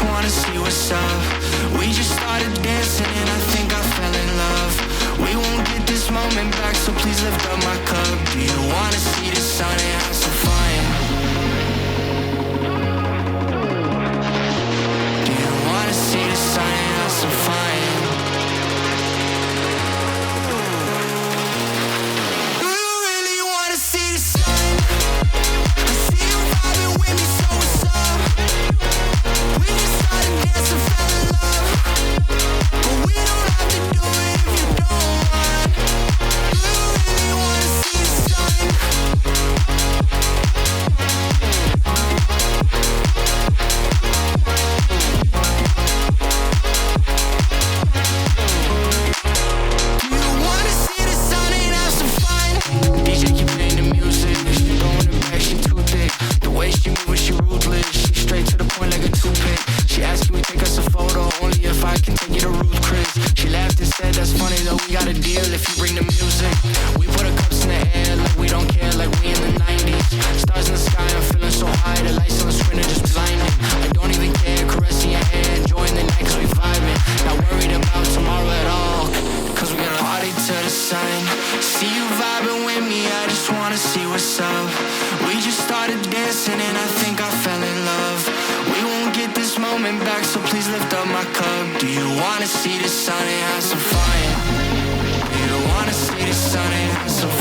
just wanna see what's up. We just started dancing and I think I fell in love. We won't get this moment back, so please lift up my cup. Do you wanna see the sun and have some fun? Do you wanna see the sun and have some fun? Do you really wanna see the sun? I see you vibing with me, so what's up? We just started dancing, fell in love, but we don't have to do it if you don't want. Do you really wanna see the sun? Do you wanna see the sun and have some fun? DJ keep playing the music, she throwing it back, she too thick. The way she move, she ruthless, she straight to the point like a toothpick. She asked can we take us a photo, only if I can take you to Ruth Chris. She laughed and said that's funny though, we got a deal if you bring the music. We put our cups in the air like we don't care, like we in the 90s. Stars in the sky, I'm feeling so high, the lights on the screen are just blinding. I don't even care, caressing your hair, enjoying the night cause we vibing. Not worried about tomorrow at all, cause we gonna party to the sun. See you vibing with me, I just wanna see what's up. We just started dancing and I think I fell in love. We won't get this moment back, so please lift up my cup. Do you wanna see the sun and have some fun? Do you wanna see the sun and have some fun?